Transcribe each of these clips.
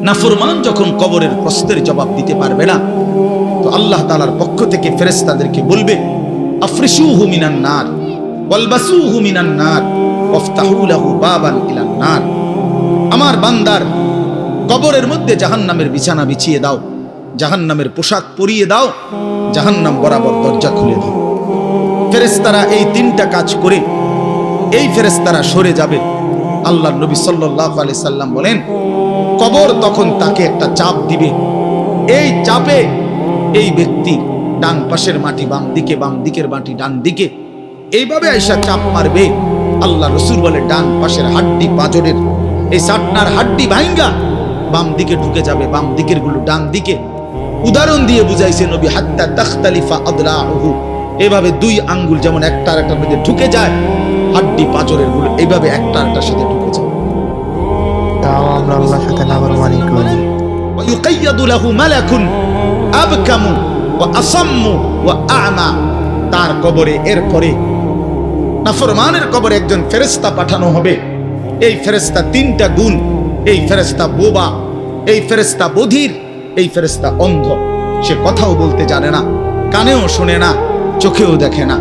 নাফরমান যখন কবরের প্রশ্নের জবাব দিতে পারবে না, তো আল্লাহ তাআলার পক্ষ থেকে ফেরেশতাদেরকে বলবে, আফরিশুহু মিনান নার ওয়ালবাসুহু মিনান নার ওয়াফতাহু লাহু বাবান ইলান নার। আমার বান্দার কবরের মধ্যে জাহান্নামের বিছানা বিছিয়ে দাও, জাহান্নামের পোশাক পরিয়ে দাও, জাহান্নাম বরাবর দরজা খুলে দাও। ফেরেশতারা এই তিনটা কাজ করে এই ফেরেশতারা সরে যাবে। আল্লাহর নবী সাল্লাল্লাহু আলাইহি সাল্লাম বলেন, কবর তখন তাকে একটা চাপ দিবে। এই চাপে এই ব্যক্তি ডান পাশের মাটি বাম দিকে, বাম দিকের মাটি ডান দিকে, এইভাবে আয়েশা চাপ মারবে। আল্লাহ রাসূল বলে, ডান পাশের হাড্ডি পাঁজরের এই সাটনার হাড্ডি ভাঙ্গা বাম দিকে ঢুকে যাবে, বাম দিকের গুলো ডান দিকে। উদাহরণ দিয়ে বুঝাইছে নবী, হাত্তা তাখতালিফা আদলাহু, এভাবে দুই আঙ্গুল যেমন একটা আরেকটার মধ্যে ঢুকে যায়, হাড্ডি পাঁজরের গুলো এইভাবে একটা আরেকটার সাথে ঢুকে যায়। তাও আমরা আল্লাহর সাথে নাফরমানি করি। ওয়া ইউকাইয়াদু লাহু মালাকুন আবকামু ওয়া আসাম্মু ওয়া আ'মা। তার কবরে এরপরে নাফরমানের কবরে একজন ফেরেশতা পাঠানো হবে। এই ফেরেশতা তিনটা গুণ, এই ফেরেশতা বোবা, এই ফেরেশতা বধির, এই ফেরেশতা অন্ধ। সে কথাও বলতে জানে না, কানেও শোনে না, চোখেও দেখে না।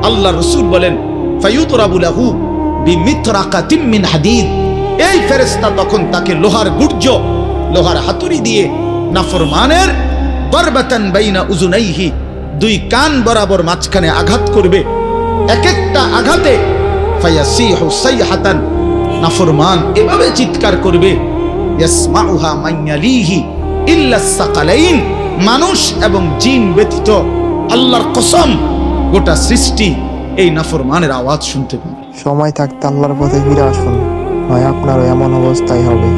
আল্লাহ রাসূল বলেন, ফায়ুতরাবু লাহু বিমিতরাকাতিম মিন হাদিদ। এই ফেরেশতা তখন তাকে লোহার গুর্জ, লোহার হাতুড়ি দিয়ে নাফরমানের বারবাতান বাইনা উযুনাইহি, দুই কান বরাবর মাঝখানে আঘাত করবে। এক একটা আঘাতে ফায়াসিহু সাইহাতান, নাফরমান এভাবে চিৎকার করবে, ইয়াসমাউহা মান ইয়ালিহি ইল্লা সাকালাইন, মানুষ এবং জিন ব্যতীত আল্লাহর কসম গোটা সৃষ্টি এই নাফরমানের আওয়াজ শুনতে পাবে। সময় থাকতে আল্লাহর পথে ফিরে আসুন, নয় আপনারও এমন অবস্থাই হবে।